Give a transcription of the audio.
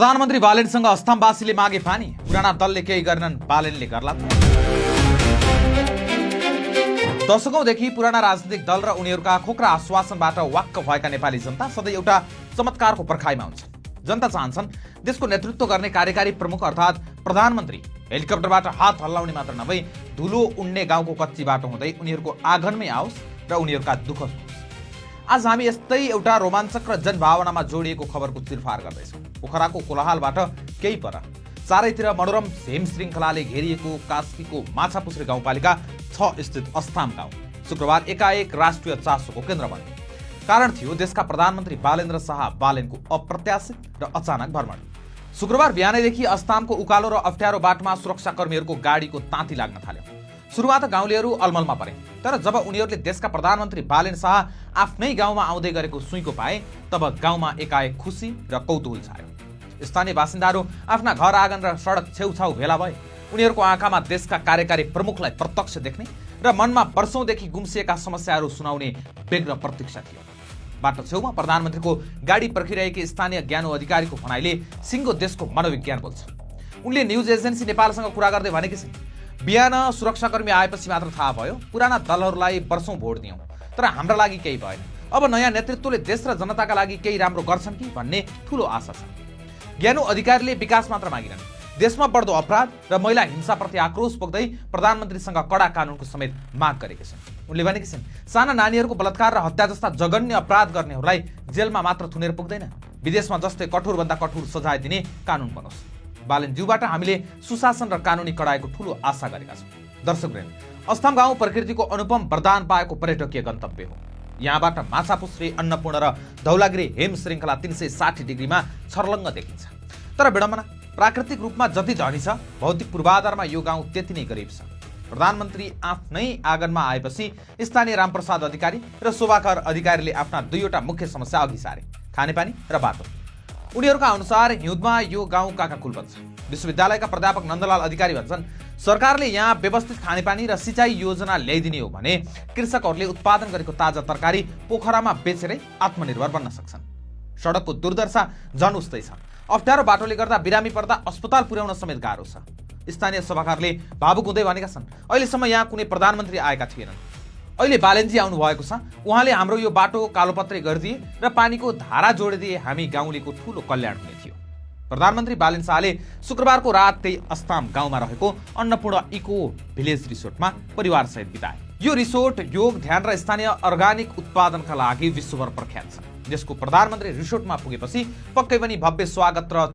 प्रधानमन्त्री बालेनसँग अस्तमवासीले मागे पानी, पुराना दलले केही गरेनन्, बालेनले गर्ला। दशकौंदेखि पुराना राजनीतिक दल र उनीहरूका खोक्रा आश्वासनबाट वाक्क भएका नेपाली जनता सधैँ एउटा चमत्कारको पर्खाइमा हुन्छन्। जनता चाहन्छन् देशको नेतृत्व गर्ने कार्यकारी प्रमुख अर्थात् प्रधानमन्त्री हेलिकप्टरबाट हात हल्लाउने मात्र नभई धुलो उड्ने गाउँको कच्ची बाटो हुँदै उनीहरूको आँगनमै आओस् र उनीहरूका दुःख सुनोस्। आज हामी यस्तै एउटा रोमाञ्चक र जनभावनामा जोडिएको खबरको चिरफार गर्दैछौँ। पोखराको कोलाहालबाट केही पर चारैतिर मनोरम हिम श्रृङ्खलाले घेरिएको कास्कीको माछापुछ्रे गाउँपालिका 6 स्थित अस्थाम गाउँ शुक्रबार एकाएक राष्ट्रिय चासोको केन्द्र बन्यो। कारण थियो देशका प्रधानमन्त्री बालेन्द्र शाह बालेनको अप्रत्याशित र अचानक भ्रमण। शुक्रबार बिहानैदेखि अस्थामको उकालो र अप्ठ्यारो बाटोमा सुरक्षाकर्मीहरूको गाडीको ताती लाग्न थाल्यो। सुरुमा त गाउँलेहरू अलमलमा परे, तर जब उनीहरूले देशका प्रधानमन्त्री बालेन शाह आफ्नै गाउँमा आउँदै गरेको सुइँको पाए तब गाउँमा एकाएक खुसी र कौतूहल छायो। स्थानीय बासिन्दाहरू आफ्ना घर आँगन र सडक छेउछाउ भेला भए। उनीहरूको आँखामा देशका कार्यकारी प्रमुखलाई प्रत्यक्ष देख्ने र मनमा वर्षौंदेखि गुम्सिएका समस्याहरू सुनाउने व्यग्र प्रतीक्षा थियो। बाटो छेउमा प्रधानमन्त्रीको गाडी पर्खिरहेकी स्थानीय ज्ञानु अधिकारीको भनाइले सिङ्गो देशको मनोविज्ञान बोल्छ। उनले न्युज एजेन्सी नेपालसँग कुरा गर्दै भनेकी छिन्, बिहान सुरक्षाकर्मी आएपछि मात्र थाहा भयो पुराना दलहरूलाई वर्षौं भोट दियौं, तर हाम्रा लागि केही भएन। अब नयाँ नेतृत्वले देश र जनताका लागि केही राम्रो गर्छन् कि भन्ने ठूलो आशा छ। ज्ञानु अधिकारीले विकास मात्र मागिरहन्, देशमा बढ्दो अपराध र महिला हिंसाप्रति आक्रोश पोख्दै प्रधानमन्त्रीसँग कडा कानुनको समेत माग गरेका छन्। उनले भनेकी छिन्, साना नानीहरूको बलात्कार र हत्या जस्ता जघन्य अपराध गर्नेहरूलाई जेलमा मात्र थुनेर पुग्दैन, विदेशमा जस्तै कठोरभन्दा कठोर सजाय दिने कानुन बनोस्। बालेनज्यूबाट हामीले सुशासन र कानुनी कडाइको ठूलो आशा गरेका छौँ। दर्शकवृन्द, अस्थाम गाउँ प्रकृतिको अनुपम वरदान पाएको पर्यटकीय गन्तव्य हो। यहाँबाट माछापुछ्रे, अन्नपूर्ण र धौलागिरी हिम श्रृङ्खला 360 डिग्रीमा छर्लङ्ग देखिन्छ। तर विडम्बना, प्राकृतिक रूपमा जति धनी छ भौतिक पूर्वाधारमा यो गाउँ त्यति नै गरिब छ। प्रधानमन्त्री आफ्नै आँगनमा आएपछि स्थानीय रामप्रसाद अधिकारी र शोभाकर अधिकारीले आफ्ना दुईवटा मुख्य समस्या अघि सारे, खानेपानी र बाटो। उनीहरूका अनुसार हिउँदमा यो गाउँ काकाकुल बन्छ। विश्वविद्यालयका प्राध्यापक नन्दलाल अधिकारी भन्छन्, सरकारले यहाँ व्यवस्थित खानेपानी र सिँचाइ योजना ल्याइदिने हो भने कृषकहरूले उत्पादन गरेको ताजा तरकारी पोखरामा बेचेरै आत्मनिर्भर बन्न सक्छन्। सडकको दुर्दशा झन् उस्तै छ। अप्ठ्यारो बाटोले गर्दा बिरामी पर्दा अस्पताल पुर्याउन समेत गाह्रो छ। स्थानीय सभाकारले भावुक हुँदै भनेका छन्, अहिलेसम्म यहाँ कुनै प्रधानमन्त्री आएका थिएनन्। अहिले बालेनजी आउनु भएको छ, उहाँले हाम्रो यो बाटो कालोपत्रे गरिदिए र पानीको धारा जोडिदिए हामी गाउँलेको ठूलो कल्याण हुने थियो। प्रधानमन्त्री बालेन शाहले शुक्रबारको रात त्यही अस्थाम गाउँमा रहेको अन्नपूर्ण इको भिलेज रिसोर्टमा परिवारसहित बिताए। यो रिसोर्ट योग, ध्यान र स्थानीय अर्गानिक उत्पादनका लागि विश्वभर प्रख्यात छ। देशको प्रधानमन्त्री रिसोर्टमा पुगेपछि पक्कै पनि भव्य स्वागत र